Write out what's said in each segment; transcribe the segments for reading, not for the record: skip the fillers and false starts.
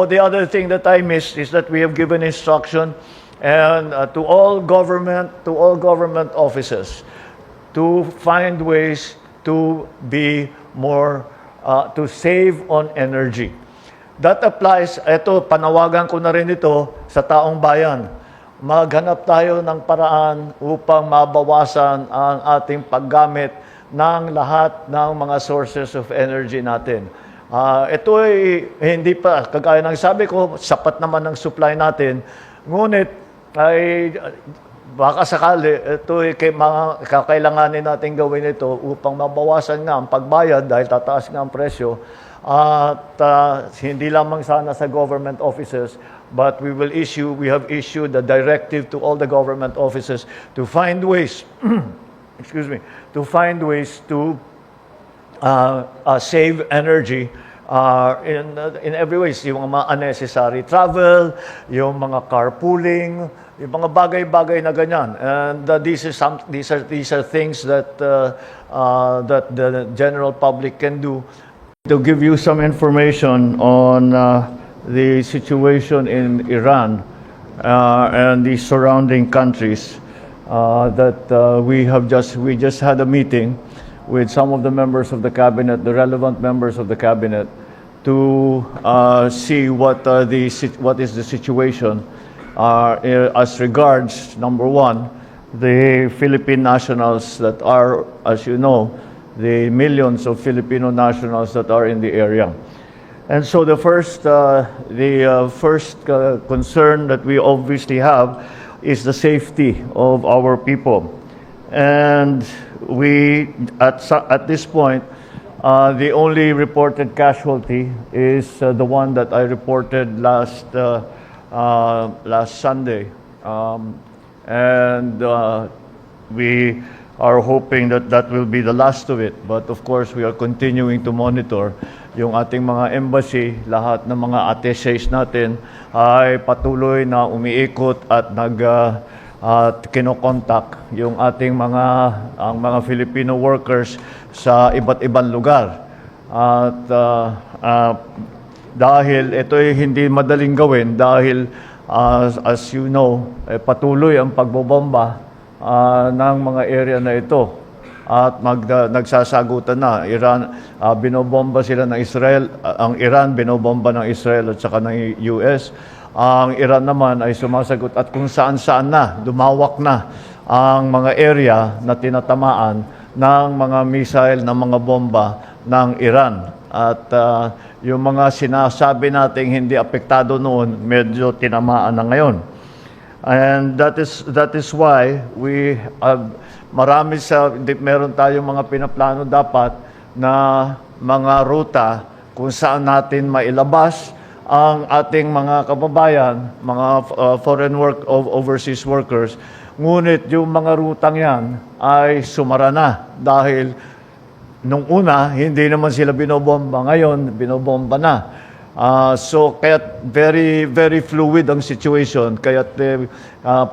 The other thing that I missed is that we have given instruction and to all government offices to find ways to be more to save on energy. That applies, ito, panawagan ko na rin ito sa taong bayan. Maghanap tayo ng paraan upang mabawasan ang ating paggamit ng lahat ng mga sources of energy natin. Ito ay hindi pa, kagaya ng sabi ko, sapat naman ng supply natin. Ngunit ay baka sakali, ito ay kakailanganin natin gawin ito upang mabawasan nga ang pagbayad dahil tataas nga ang presyo. At hindi lamang sana sa government offices, but we have issued a directive to all the government offices to find ways, to find ways to save energy in every ways. Yung mga unnecessary travel, yung mga carpooling, yung mga bagay-bagay na ganyan. And these are things that that the general public can do. To give you some information on the situation in Iran and the surrounding countries, that we just had a meeting with some of the members of the cabinet, the relevant members of the cabinet, to see what is the situation as regards, number one, the Philippine nationals that are, as you know, the millions of Filipino nationals that are in the area. And so the first concern that we obviously have is the safety of our people. And we, at this point, the only reported casualty is the one that I reported last Sunday. We are hoping that that will be the last of it. But of course, we are continuing to monitor yung ating mga embassy, lahat ng mga attaches natin ay patuloy na umiikot at kinokontak yung ating mga Filipino workers sa iba't ibang lugar. At dahil ito ay hindi madaling gawin dahil as you know, patuloy ang pagbobomba ng mga area na ito at nagsasagutan na. Binobomba sila ng Israel, ang Iran binobomba ng Israel at saka ng US. Ang Iran naman ay sumasagot at kung saan-saan na, dumawak na ang mga area na tinatamaan ng mga missile, ng mga bomba ng Iran. At yung mga sinasabi nating hindi apektado noon, medyo tinamaan na ngayon. And that is why we meron tayong mga pinaplano dapat na mga ruta kung saan natin mailabas ang ating mga kababayan, mga overseas workers. Ngunit yung mga rutang yan ay sumara na dahil nung una hindi naman sila binobomba, ngayon binobomba na. So kaya very fluid ang situation, kaya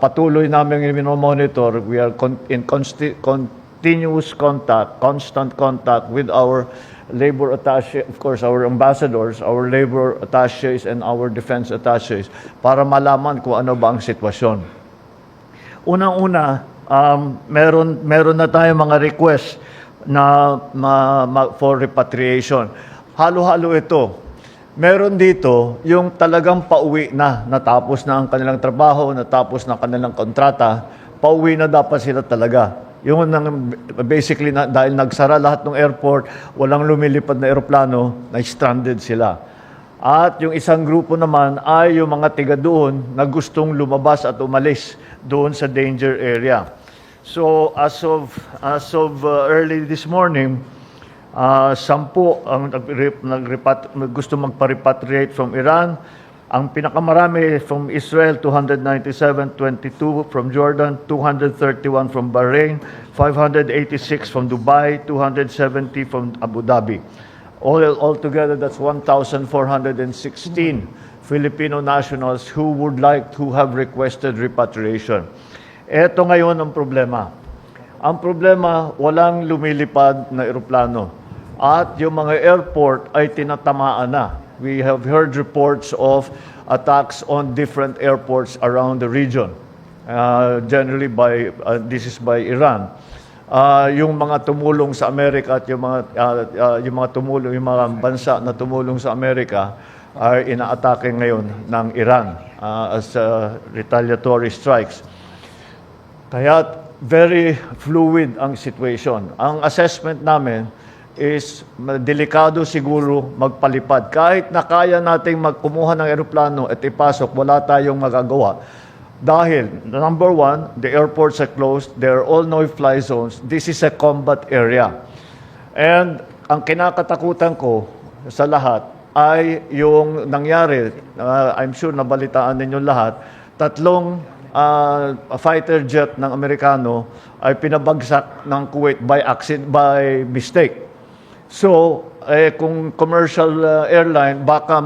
patuloy namin monitor. We are in continuous constant contact with our labor attaché, of course our ambassadors, our labor attachés and our defense attachés para malaman kung ano ba ang sitwasyon. Unang-una, meron na tayong mga request na for repatriation. Halo-halo ito. Meron dito yung talagang pauwi na, natapos na ang kanilang trabaho, natapos na ang kanilang kontrata, pauwi na dapat sila talaga. Yung basically dahil nagsara lahat ng airport, walang lumilipad na eroplano, na-stranded sila. At yung isang grupo naman ay yung mga tiga doon na gustong lumabas at umalis doon sa danger area. So as of early this morning, 10 ang gusto magpa-repatriate from Iran. Ang pinakamarami from Israel, 297, 22 from Jordan, 231 from Bahrain, 586 from Dubai, 270 from Abu Dhabi. All together, that's 1,416 Filipino nationals who have requested repatriation. Ito ngayon ang problema. Ang problema, walang lumilipad na eroplano. At yung mga airport ay tinatamaan na. We have heard reports of attacks on different airports around the region. Generally this is by Iran. Yung mga tumulong sa Amerika at yung mga bansa na tumulong sa Amerika ay inaatake ngayon ng Iran as retaliatory strikes. Kaya very fluid ang situation. Ang assessment namin is delikado siguro magpalipad. Kahit na kaya nating magkumuha ng eroplano at ipasok, wala tayong magagawa. Dahil, number one, the airports are closed, there are all no-fly zones. This is a combat area. And ang kinakatakutan ko sa lahat ay yung nangyari, I'm sure nabalitaan ninyo lahat, tatlong fighter jet ng Amerikano ay pinabagsak ng Kuwait by mistake. So, kung commercial airline, baka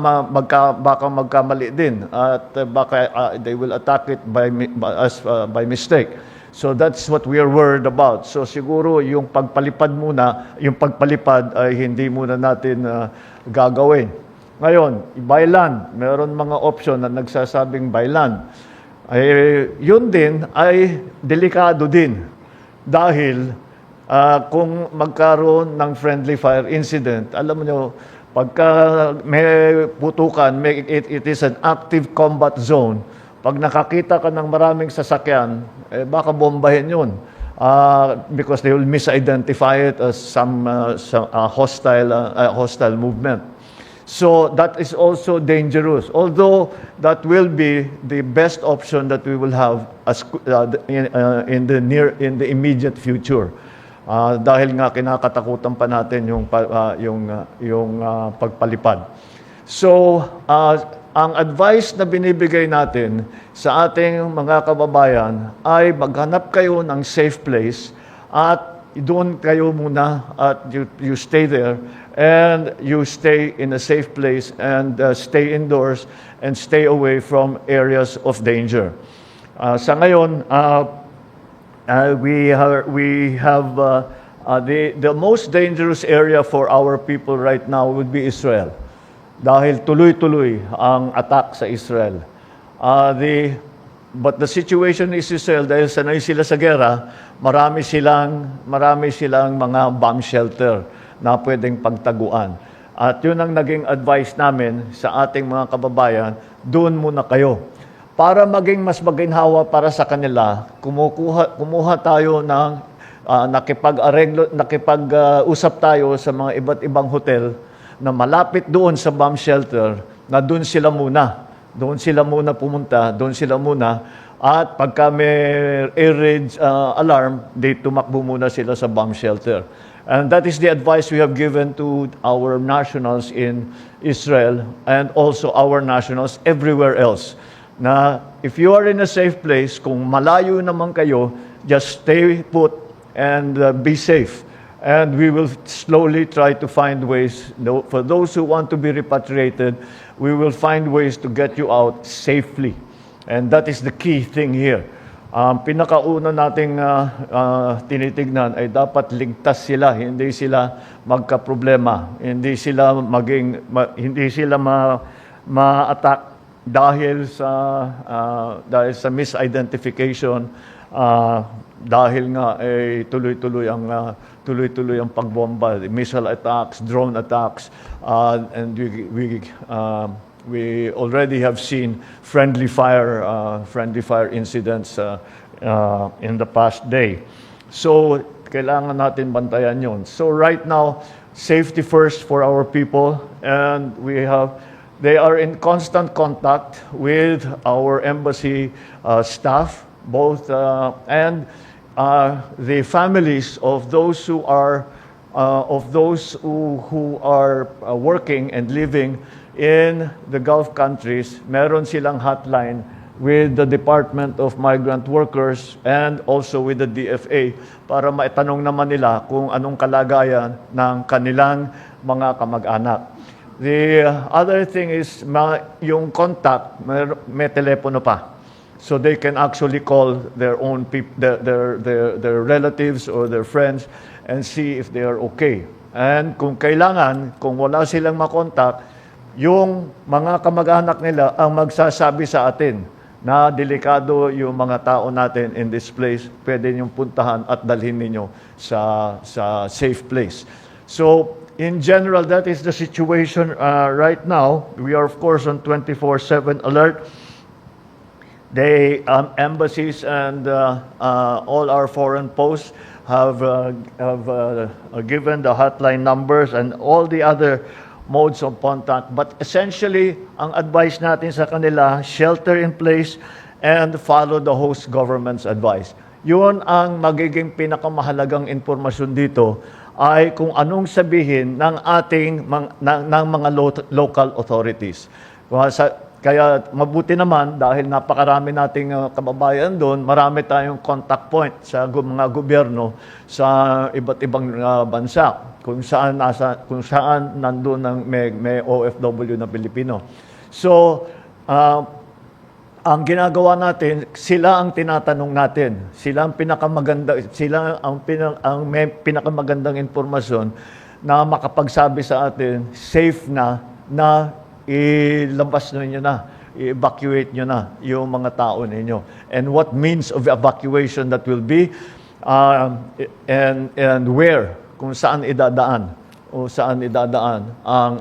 magkamali din at baka they will attack it by mistake. So that's what we are worried about. So siguro yung pagpalipad ay hindi muna natin gagawin. Ngayon, by land, meron mga option na nagsasabing by land. Yun din ay delikado din dahil kung magkaroon ng friendly fire incident, alam nyo, pagka may putukan, it is an active combat zone. Pag nakakita ka ng maraming sasakyan, baka bombahin yun. Because they will misidentify it as some hostile movement. So that is also dangerous. Although that will be the best option that we will have in the immediate future. Dahil nga kinakatakutan pa natin yung pagpalipad. So, ang advice na binibigay natin sa ating mga kababayan ay maghanap kayo ng safe place at doon kayo muna at you stay there and you stay in a safe place and stay indoors and stay away from areas of danger. Sa ngayon, we have the most dangerous area for our people right now would be Israel. Dahil tuloy-tuloy ang attack sa Israel. But the situation is Israel, dahil sanay sila sa gera, marami silang mga bomb shelter na pwedeng pagtaguan. At yun ang naging advice namin sa ating mga kababayan, doon muna kayo. Para maging mas maginhawa para sa kanila, kumuha tayo ng nakipag-usap tayo sa mga iba't ibang hotel na malapit doon sa bomb shelter, na doon sila muna pumunta, doon sila muna, at pagka may air raid alarm, tumakbo muna sila sa bomb shelter. And that is the advice we have given to our nationals in Israel and also our nationals everywhere else. Na if you are in a safe place, kung malayo naman kayo, just stay put and be safe. And we will slowly try to find ways. For those who want to be repatriated, we will find ways to get you out safely. And that is the key thing here. Pinakauna nating tinitignan ay dapat ligtas sila, hindi sila magkaproblema, hindi sila ma-attack dahil sa misidentification, dahil nga tuloy-tuloy ang pagbomba, missile attacks, drone attacks, and we already have seen friendly fire incidents in the past day. So kailangan natin bantayan yon. So right now, safety first for our people, and they are in constant contact with our embassy staff, both and the families of those who are working and living in the Gulf countries. Meron silang hotline with the Department of Migrant Workers and also with the DFA para maitanong naman nila kung anong kalagayan ng kanilang mga kamag-anak. The other thing is yung contact, may telepono pa. So they can actually call their own their relatives or their friends and see if they are okay. And kung kailangan, kung wala silang makontak, yung mga kamag-anak nila ang magsasabi sa atin na delikado yung mga tao natin in this place, pwede niyong puntahan at dalhin ninyo sa safe place. So, in general, that is the situation right now. We are, of course, on 24/7 alert. The embassies and all our foreign posts have given the hotline numbers and all the other modes of contact. But essentially, ang advice natin sa kanila, shelter in place and follow the host government's advice. Yun ang magiging pinakamahalagang impormasyon dito ay kung anong sabihin ng ating ng mga local authorities. Kaya mabuti naman dahil napakarami nating kababayan doon, marami tayong contact point sa mga gobyerno sa iba't ibang bansa kung saan nandoon ng may OFW na Pilipino. So, ang ginagawa natin, sila ang tinatanong natin. Sila ang may pinakamagandang impormasyon na makapagsabi sa atin, safe na ilabas ninyo na, i-evacuate nyo na yung mga tao ninyo. And what means of evacuation that will be, and where, kung saan idadaan, ang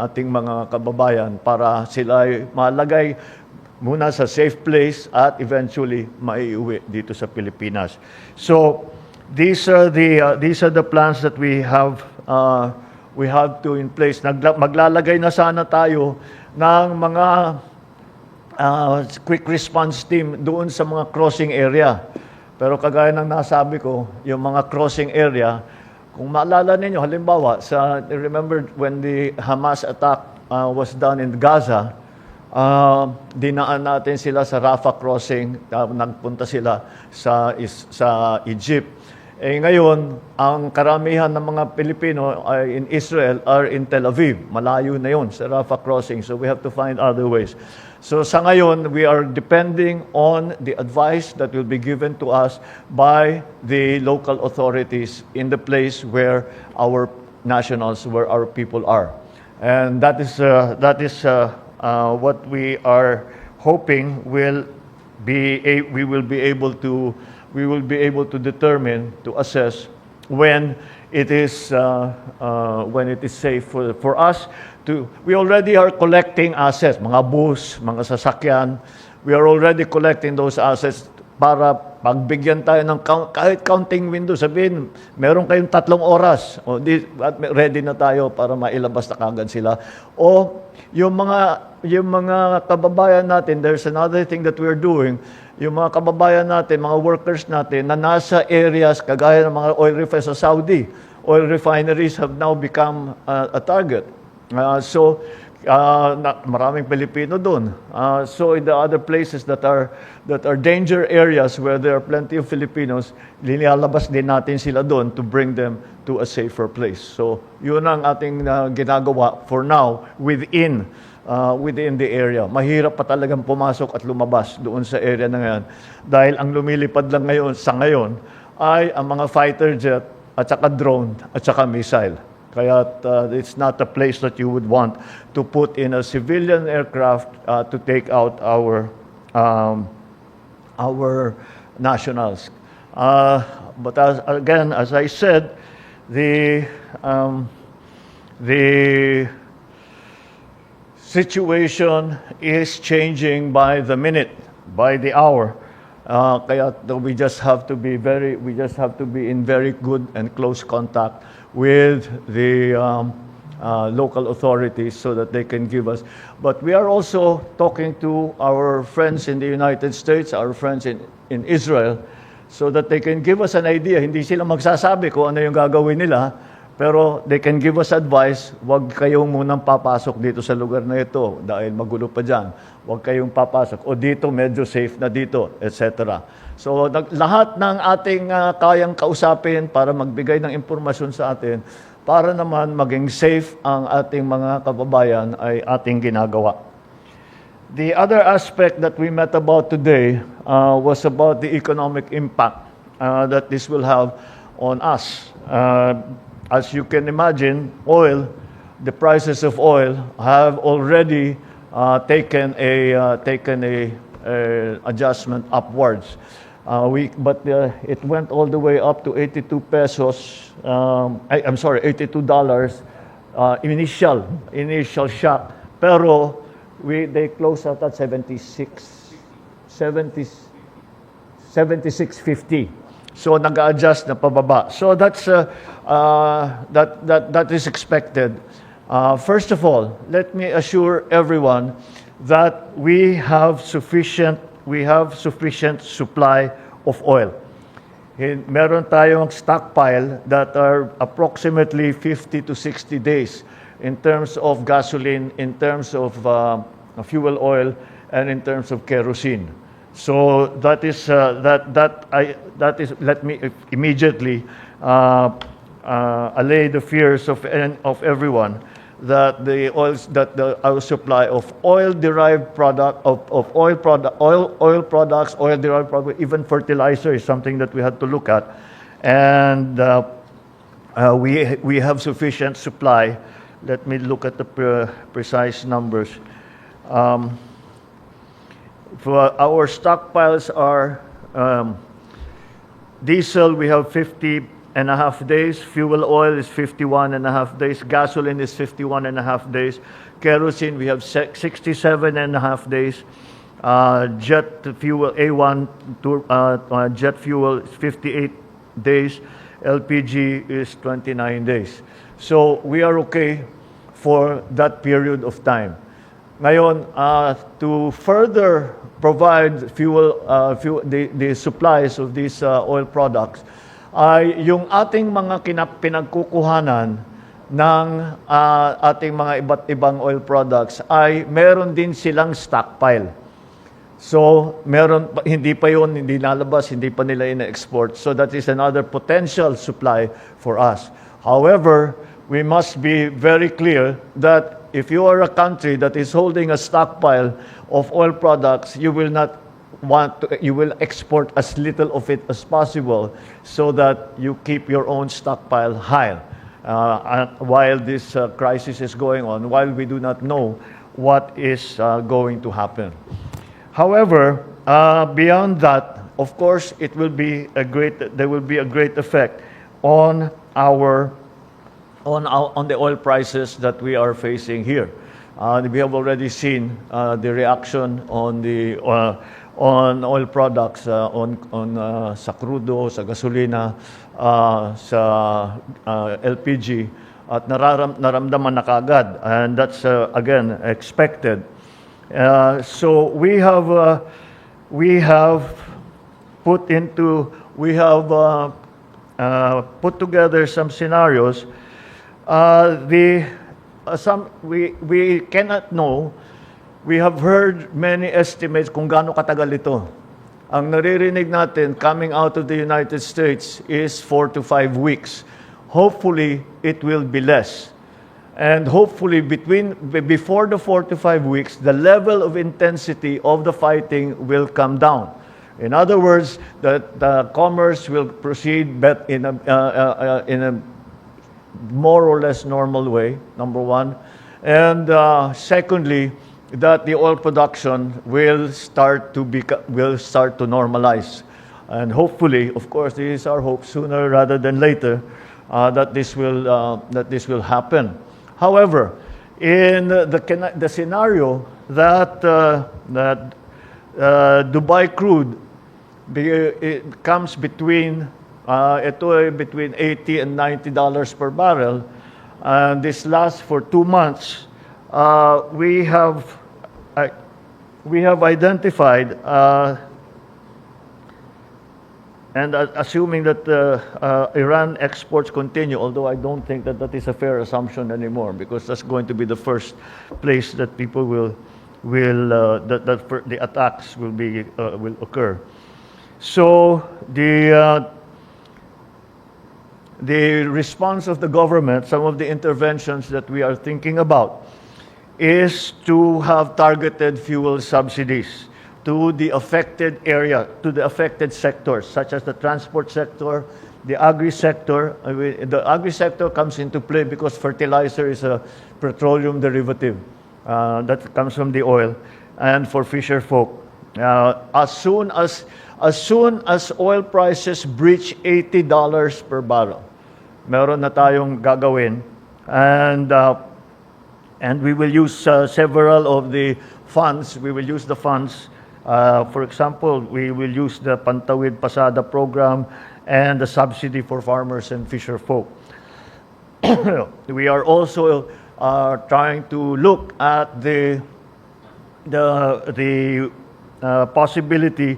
ating mga kababayan para sila ay malagay muna sa safe place at eventually maiuwi dito sa Pilipinas. So, these are the plans that we have to in place. Maglalagay na sana tayo ng mga quick response team doon sa mga crossing area. Pero kagaya ng nasabi ko, yung mga crossing area, kung maalala ninyo, halimbawa, remember when the Hamas attack was done in Gaza, dinaan natin sila sa Rafah crossing, nagpunta sila sa Egypt. Ngayon, ang karamihan ng mga Pilipino in Israel are in Tel Aviv. Malayo na yun sa Rafah crossing. So we have to find other ways. So sa ngayon, we are depending on the advice that will be given to us by the local authorities in the place where our nationals, where our people are. And that is what we are hoping we will be able to determine, to assess when it is safe for us to. We already are collecting assets, mga bus, mga sasakyan. We are already collecting those assets para pagbigyan tayo ng kahit counting window, sabihin, meron kayong 3 oras, ready na tayo para mailabas na kagad sila. O yung mga kababayan natin, there's another thing that we're doing, yung mga kababayan natin, mga workers natin na nasa areas kagaya ng mga oil refineries sa Saudi. Oil refineries have now become a target. Maraming Pilipino doon. So in the other places that are danger areas where there are plenty of Filipinos, nilalabas din natin sila doon to bring them to a safer place. So yun ang ating ginagawa for now within the area. Mahirap pa talagang pumasok at lumabas doon sa area na ngayon. Dahil ang lumilipad lang ngayon ay ang mga fighter jet at saka drone at saka missile. Kaya it's not a place that you would want to put in a civilian aircraft to take out our nationals. But as I said, the situation is changing by the minute, by the hour. Kaya we just have to be in very good and close contact with the local authorities so that they can give us. But we are also talking to our friends in the United States, our friends in Israel, so that they can give us an idea. Hindi sila magsasabi kung ano yung gagawin nila, pero they can give us advice. Huwag kayong munang papasok dito sa lugar na ito dahil magulo pa dyan. Huwag kayong papasok. O dito, medyo safe na dito, etc. So, lahat ng ating kayang kausapin para magbigay ng impormasyon sa atin, para naman maging safe ang ating mga kababayan ay ating ginagawa. The other aspect that we met about today was about the economic impact that this will have on us. As you can imagine, oil the prices of oil have already taken a adjustment upwards. But it went all the way up to 82 pesos. I'm sorry, $82. Initial shock. Pero they closed out at 76.50. So nag-adjust na pababa. So that is expected. First of all, let me assure everyone that we have sufficient supply of oil. Meron tayong stockpile that are approximately 50 to 60 days in terms of gasoline, in terms of fuel oil, and in terms of kerosene. So that is let me immediately allay the fears of everyone that our supply of oil-derived product, oil products, oil-derived product, even fertilizer is something that we had to look at, and we have sufficient supply. Let me look at the precise numbers. For our stockpiles are diesel, we have 50.5 days. Fuel oil is 51.5 days. Gasoline is 51.5 days. Kerosene, we have 67.5 days. Jet fuel, A1 jet fuel is 58 days. LPG is 29 days. So we are okay for that period of time. Ngayon, to further provide the supplies of these oil products, ay yung ating mga pinagkukuhanan ng ating mga iba't ibang oil products ay meron din silang stockpile. So, hindi pa yun, hindi nalabas, hindi pa nila ina-export. So that is another potential supply for us. However, we must be very clear that if you are a country that is holding a stockpile of oil products, you will export as little of it as possible so that you keep your own stockpile high while this crisis is going on, while we do not know what is going to happen. However, beyond that, of course, there will be a great effect on the oil prices that we are facing here. We have already seen the reaction on oil products, sa crudo, sa gasolina, sa LPG, at naramdaman na kaagad, and that's again expected. So we have put together some scenarios. We cannot know. We have heard many estimates kung gaano katagal ito. Ang naririnig natin coming out of the United States is 4 to 5 weeks. Hopefully, it will be less. And hopefully, before the 4 to 5 weeks, the level of intensity of the fighting will come down. In other words, the commerce will proceed in a more or less normal way, number one. And secondly, that the oil production will start to normalize. And hopefully, of course, this is our hope, sooner rather than later, that this will happen. However, in the scenario that Dubai crude it comes between between $80 and $90 per barrel, and this lasts for 2 months, we have identified, and assuming that Iran exports continue, although I don't think that is a fair assumption anymore, because that's going to be the first place that people the attacks will occur. So the response of the government, some of the interventions that we are thinking about, is to have targeted fuel subsidies to the affected area, to the affected sectors, such as the transport sector, the agri-sector. The agri-sector comes into play because fertilizer is a petroleum derivative that comes from the oil, and for fisher folk. As soon as oil prices breach $80 per barrel, meron na tayong gagawin, and we will use several of the funds. We will use the funds. For example, we will use the Pantawid Pasada program and the subsidy for farmers and fisher folk. We are also trying to look at the possibility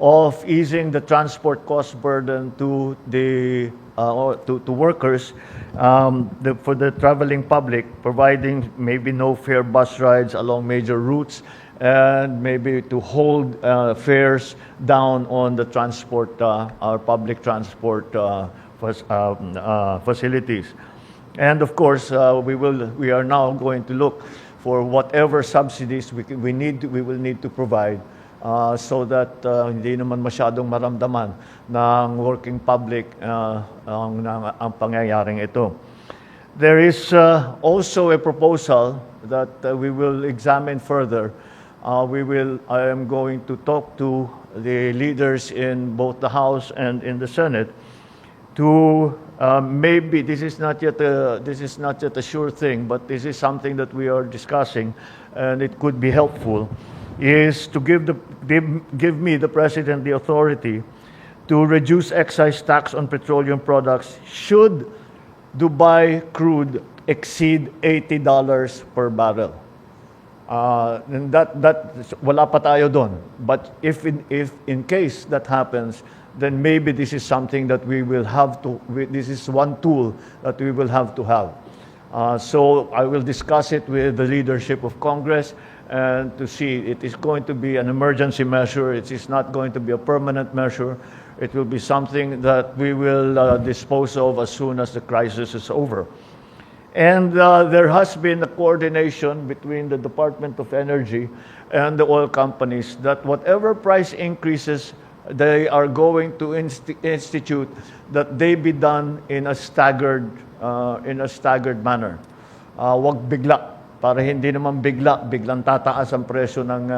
of easing the transport cost burden to the to workers, for the traveling public, providing maybe no fare bus rides along major routes, and maybe to hold fares down on the transport, our public transport facilities. And of course, we are now going to look for whatever subsidies we will need to provide, so that hindi naman masyadong maramdaman ng working public ang pangyayaring ito. There is also a proposal that we will examine further. I am going to talk to the leaders in both the House and in the Senate to maybe, this is not yet a sure thing, but this is something that we are discussing, and it could be helpful, is to give me, the President, the authority to reduce excise tax on petroleum products should Dubai crude exceed $80 per barrel. And that wala pa tayo doon. But if in case that happens, then maybe this is something that we will have to, this is one tool that we will have to have. So I will discuss it with the leadership of Congress, and to see, it is going to be an emergency measure. It is not going to be a permanent measure. It will be something that we will dispose of as soon as the crisis is over. And there has been a coordination between the Department of Energy and the oil companies that whatever price increases they are going to institute, that they be done in a staggered manner. Wag bigla, para hindi naman biglang tataas ang presyo ng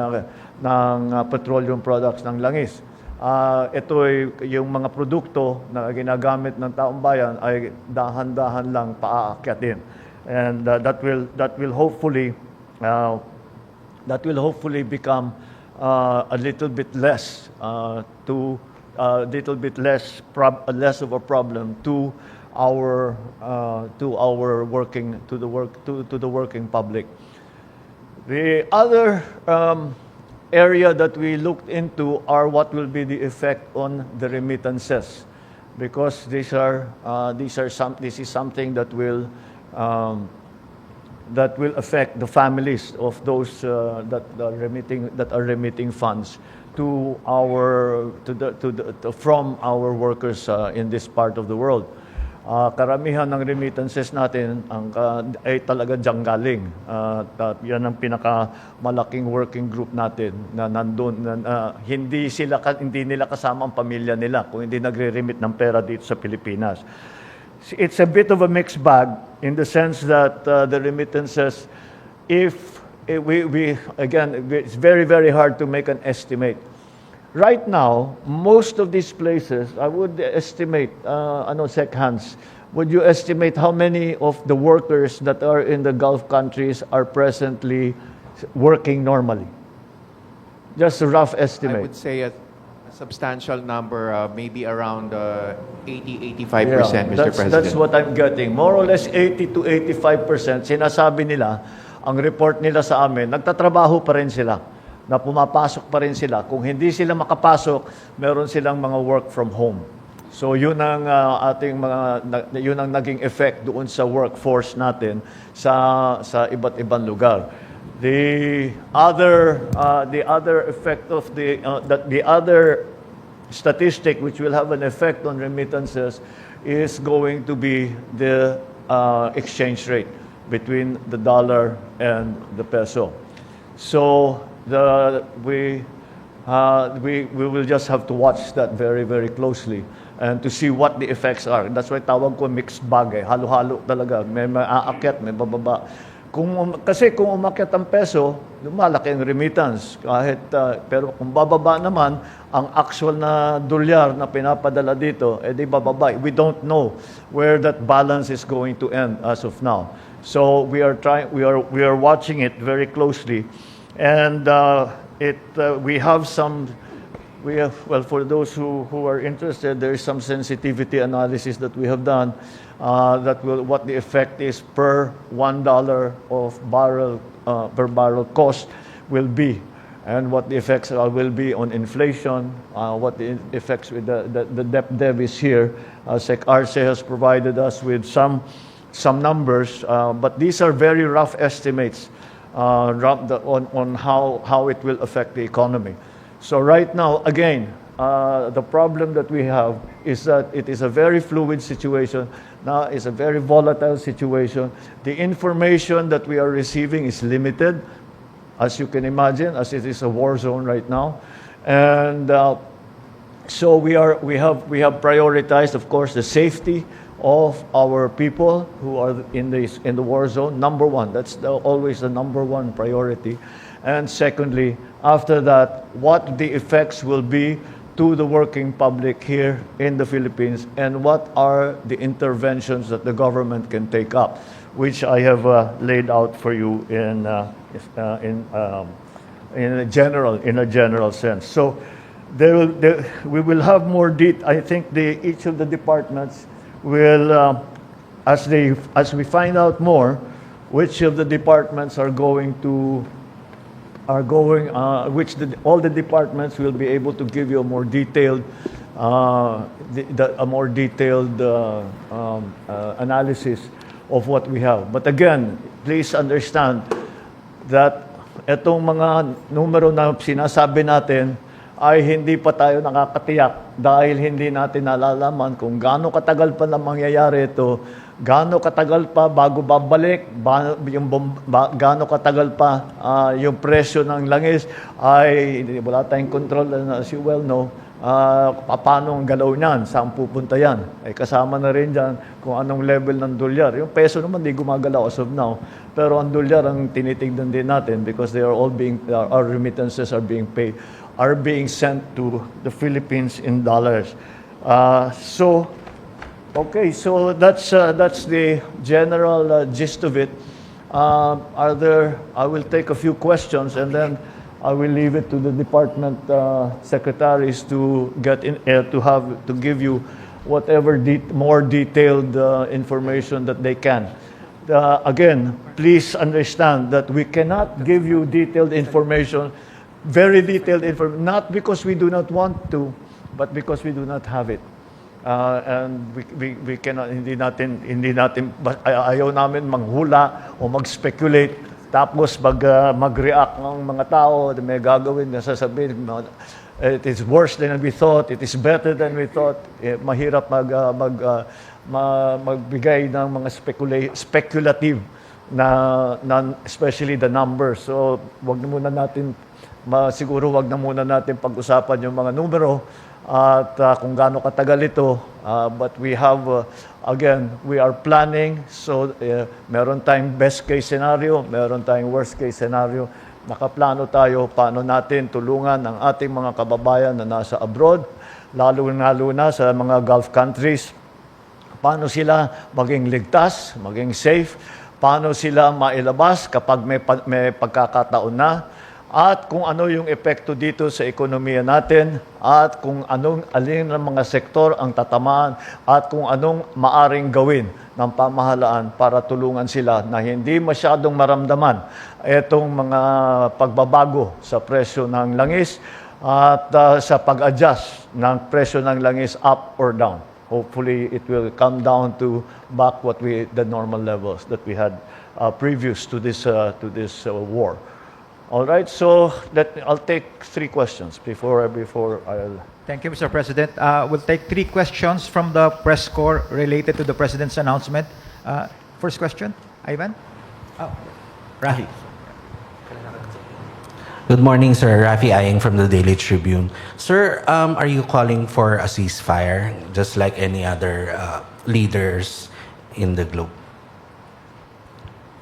petroleum products ng langis. Ito ay yung mga produkto na ginagamit ng taong bayan ay dahan-dahan lang paaakyatin, and that will hopefully become a little bit less less of a problem to the working public. The other area that we looked into are what will be the effect on the remittances, because this is something that will affect the families of those that are remitting funds from our workers in this part of the world. Karamihan ng remittances natin ay talaga diyan galing. Yan ang pinakamalaking working group natin na nandun. Hindi nila kasama ang pamilya nila kung hindi nagre-remit ng pera dito sa Pilipinas. It's a bit of a mixed bag in the sense that the remittances, again, it's very, very hard to make an estimate. Right now, most of these places, I would estimate, Sec Hans, would you estimate how many of the workers that are in the Gulf countries are presently working normally? Just a rough estimate. I would say a substantial number, maybe around 80-85%, Mr. President. That's what I'm getting. More or less 80 to 85%. Sinasabi nila, ang report nila sa amin, nagtatrabaho pa rin sila, na pumapasok pa rin sila. Kung hindi sila makapasok, meron silang mga work from home. So yun ang yun ang naging effect doon sa workforce natin sa iba't ibang lugar. The other effect of the other statistic which will have an effect on remittances is going to be the exchange rate between the dollar and the peso. So we will just have to watch that very, very closely. and to see what the effects are. That's why tawag ko mixed bag, halo-halo talaga. May maaakyat, may bababa. Kasi kung umakyat ang peso, lumalaki ang remittance. Pero kung bababa naman, ang actual na dolyar na pinapadala dito, di bababa. We don't know where that balance is going to end as of now. So we are watching it very closely, and for those who are interested, there is some sensitivity analysis that we have done what the effect is per $1 of per barrel cost will be, and what the effects will be on inflation, what the effects with the debt is here. Sec Arce has provided us with some numbers, but these are very rough estimates on how it will affect the economy. So right now, again, the problem that we have is that it is a very fluid situation. Now it's a very volatile situation. The information that we are receiving is limited, as you can imagine, as it is a war zone right now. And so we have prioritized, of course, the safety of our people who are in the war zone. Number one, that's always the number one priority. And secondly, after that, what the effects will be to the working public here in the Philippines, and what are the interventions that the government can take up, which I have laid out for you in a general sense. So we will have more I think each of the departments will, as we find out more, which of the departments all the departments will be able to give you a more detailed analysis of what we have. But again, please understand that itong mga numero na sinasabi natin ay hindi pa tayo nakakatiyak dahil hindi natin nalalaman kung gaano katagal pa na mangyayari ito, gaano katagal pa bago babalik, gaano katagal pa yung presyo ng langis ay wala tayong control, as you well know. Paano ang galaw niyan, saan pupunta yan, ay kasama na rin dyan kung anong level ng dolyar. Yung peso naman di gumagalaw as of now, pero ang dolyar ang tinitignan din natin because they are all our remittances are being sent to the Philippines in dollars. Okay, so that's the general gist of it. I will take a few questions, and then I will leave it to the department secretaries to give you whatever more detailed information that they can. Again, please understand that we cannot give you detailed information, very detailed information, not because we do not want to, but because we do not have it. And we cannot, hindi natin ayaw namin manghula o mag-speculate tapos mag-react ng mga tao, may gagawin na sasabihin, it is worse than we thought, it is better than we thought. Mahirap magbigay ng mga speculative na especially the numbers. So wag na muna natin pag-usapan yung mga numero at kung gaano katagal ito. But we have, again, we are planning. So meron tayong best case scenario, meron tayong worst case scenario. Nakaplano tayo paano natin tulungan ang ating mga kababayan na nasa abroad, lalo na sa mga Gulf countries. Paano sila maging ligtas, maging safe, paano sila mailabas kapag may pagkakataon na, at kung ano yung epekto dito sa ekonomiya natin, at kung alin ng mga sektor ang tatamaan, at kung anong maaring gawin ng pamahalaan para tulungan sila na hindi masyadong maramdaman itong mga pagbabago sa presyo ng langis at sa pag-adjust ng presyo ng langis up or down. Hopefully, it will come down to back the normal levels that we had previous to this war. All right, so I'll take 3 questions before I'll... Thank you, Mr. President. We'll take 3 questions from the press corps related to the President's announcement. First question, Ivan? Rahi. Good morning, sir. Rafi Aying from the Daily Tribune. Sir, are you calling for a ceasefire, just like any other leaders in the globe?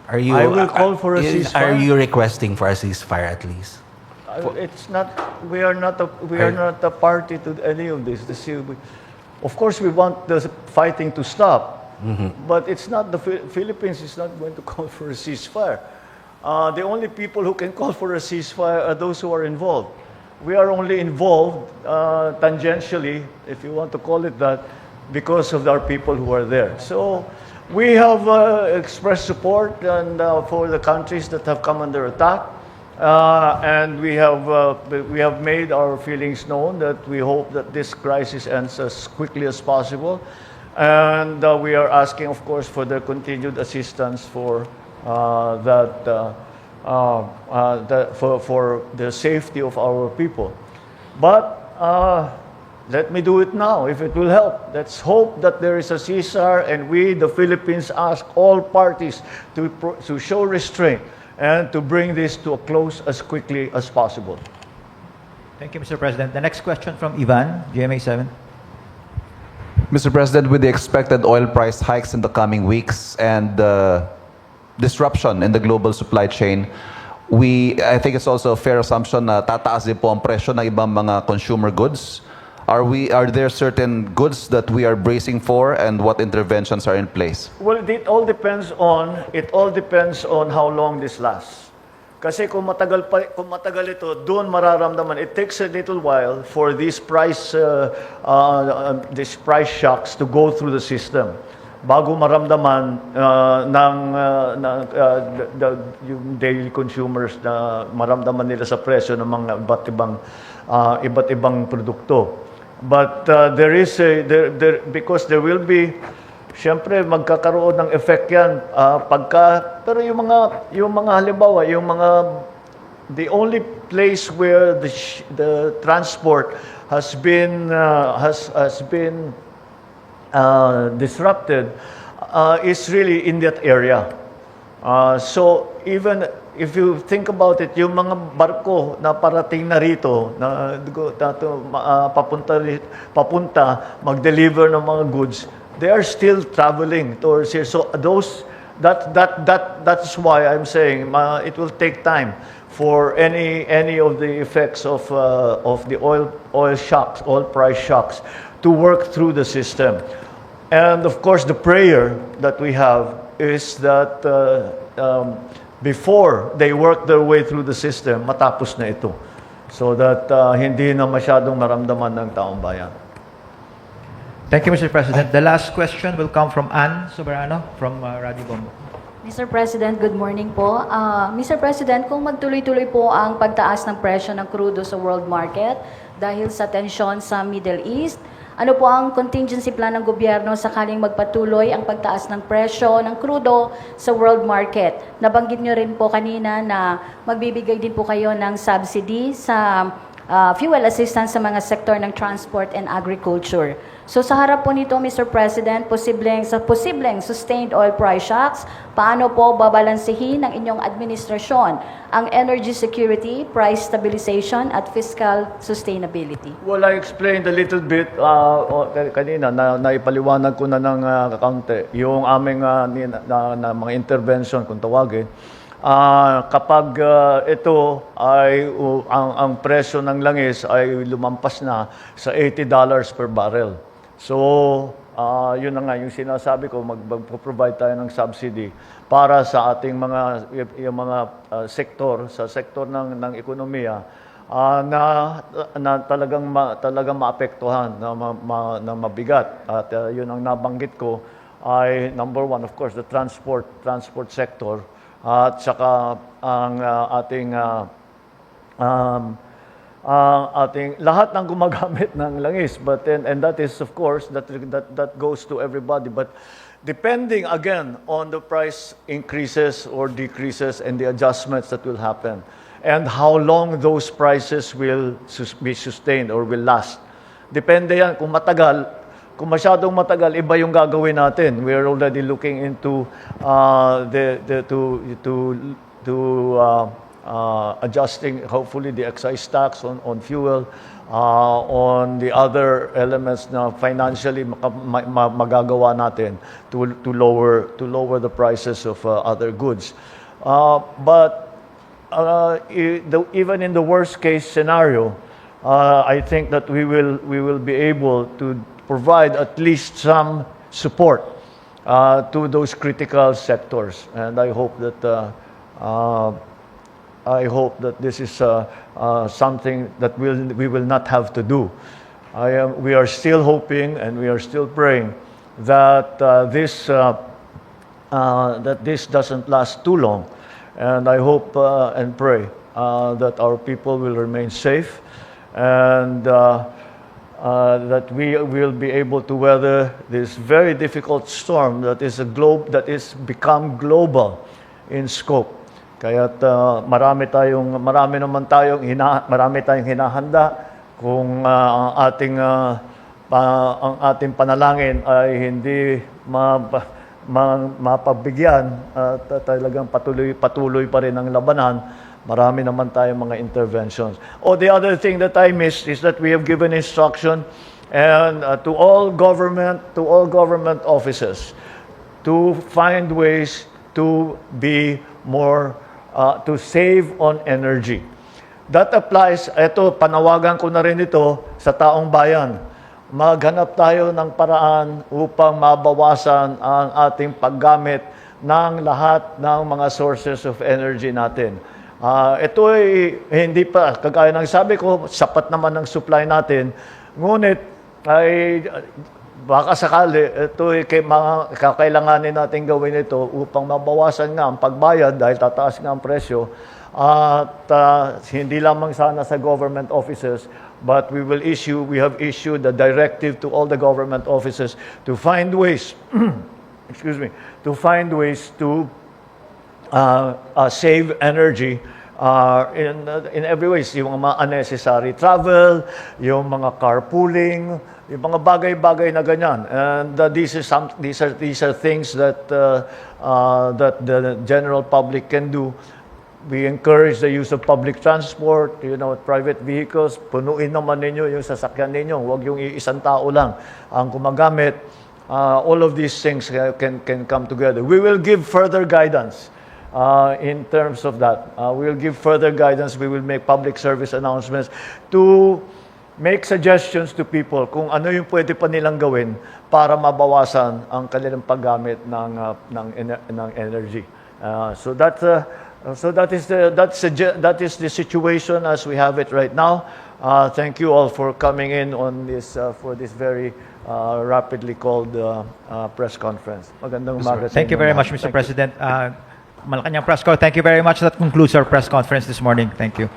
Are you? I will call for a ceasefire. Are you requesting for a ceasefire at least? It's not. We are not. We are not a party to any of this. Of course, we want the fighting to stop, but it's not the Philippines is not going to call for a ceasefire. The only people who can call for a ceasefire are those who are involved. We are only involved tangentially, if you want to call it that, because of our people who are there. So we have expressed support and for the countries that have come under attack, and we have made our feelings known that we hope that this crisis ends as quickly as possible, and we are asking, of course, for their continued assistance for for the safety of our people. But let me do it now, if it will help. Let's hope that there is a ceasefire, and we, the Philippines, ask all parties to show restraint and to bring this to a close as quickly as possible. Thank you, Mr. President. The next question from Ivan, GMA7. Mr. President, with the expected oil price hikes in the coming weeks and disruption in the global supply chain, I think it's also a fair assumption na tataas din po ang presyo ng ibang mga consumer goods. Are there certain goods that we are bracing for, and what interventions are in place? Well, it all depends on how long this lasts. Kasi kung matagal ito, doon mararamdaman. It takes a little while for these price shocks to go through the system bago maramdaman yung daily consumers na maramdaman nila sa presyo ng mga iba't ibang produkto. But because there will be, siyempre magkakaroon ng effect yan pero yung mga halimbawa, the only place where the transport has been disrupted is really in that area. So even if you think about it, yung mga barko na parating na rito, papunta, mag-deliver ng mga goods, they are still traveling towards here. So that's why I'm saying it will take time for any of the effects of the oil price shocks to work through the system. And of course, the prayer that we have is that before they work their way through the system, matapos na ito. So that hindi na masyadong maramdaman ng taong bayan. Thank you, Mr. President. The last question will come from Ann Soberano from Radio Bombo. Mr. President, good morning po. Mr. President, kung magtuloy-tuloy po ang pagtaas ng presyo ng crudo sa world market dahil sa tensyon sa Middle East, ano po ang contingency plan ng gobyerno sakaling magpatuloy ang pagtaas ng presyo ng crudo sa world market? Nabanggit nyo rin po kanina na magbibigay din po kayo ng subsidy sa fuel assistance sa mga sektor ng transport and agriculture. So sa harap po nito, Mr. President, posibleng sustained oil price shocks, paano po babalansehin ng inyong administrasyon ang energy security, price stabilization, at fiscal sustainability? Well, I explained a little bit kanina, naipaliwanag ko na ng kaunti yung aming mga intervention, kung tawagin. Kapag ito ay ang presyo ng langis ay lumampas na sa $80 per barrel. So, yun na nga yung sinasabi ko, magpo-provide tayo ng subsidy para sa ating mga sektor, sa sektor ng ekonomiya na talagang maapektuhan, na mabigat. At yun ang nabanggit ko ay number one, of course, the transport sector. At saka ang ating lahat ng gumagamit ng langis, but then, and that is of course that goes to everybody, but depending again on the price increases or decreases and the adjustments that will happen and how long those prices will be sustained or will last. Depende yan. Kung masyadong matagal, iba yung gagawin natin. We are already looking into adjusting, hopefully, the excise tax on fuel, on the other elements na financially magagawa natin to lower the prices of other goods. But even in the worst case scenario, I think that we will be able to provide at least some support to those critical sectors, and I hope that this is something that we will not have to do. We are still hoping and we are still praying that this doesn't last too long, and I hope and pray that our people will remain safe, and that we will be able to weather this very difficult storm that is become global in scope. Kaya't marami naman tayong hinahanda kung ang ating panalangin ay hindi mapabigyan at talagang patuloy pa rin ang labanan. Marami naman tayong mga interventions. The other thing that I missed is that we have given instruction and to all government offices to find ways to be more to save on energy. That applies, panawagan ko na rin ito sa taong bayan. Maghanap tayo ng paraan upang mabawasan ang ating paggamit ng lahat ng mga sources of energy natin. Ito ay hindi pa, kagaya ng sabi ko, sapat naman ang supply natin. Ngunit ay baka sakali, ito ay kakailanganin natin gawin ito upang mabawasan nga ang pagbayad dahil tataas nga ang presyo. At hindi lamang sana sa government offices, but we have issued a directive to all the government offices to find ways, to find ways to save energy in every ways. Yung mga unnecessary travel, yung mga carpooling, yung mga bagay-bagay na ganyan. And these are things that the general public can do. We encourage the use of public transport, private vehicles. Punuin naman ninyo yung sasakyan ninyo. Huwag yung isang tao lang ang gumagamit. All of these things can come together. We will give further guidance in terms of that. We will give further guidance. We will make public service announcements to make suggestions to people kung ano yung pwede pa nilang gawin para mabawasan ang kanilang paggamit ng energy. So that is the situation as we have it right now. Thank you all for coming in on this for this very rapidly called press conference. Magandang umaga sa Thank you inyo very lahat. much, Mr. President. Malacanang Press Corps, thank you very much. That concludes our press conference this morning. Thank you.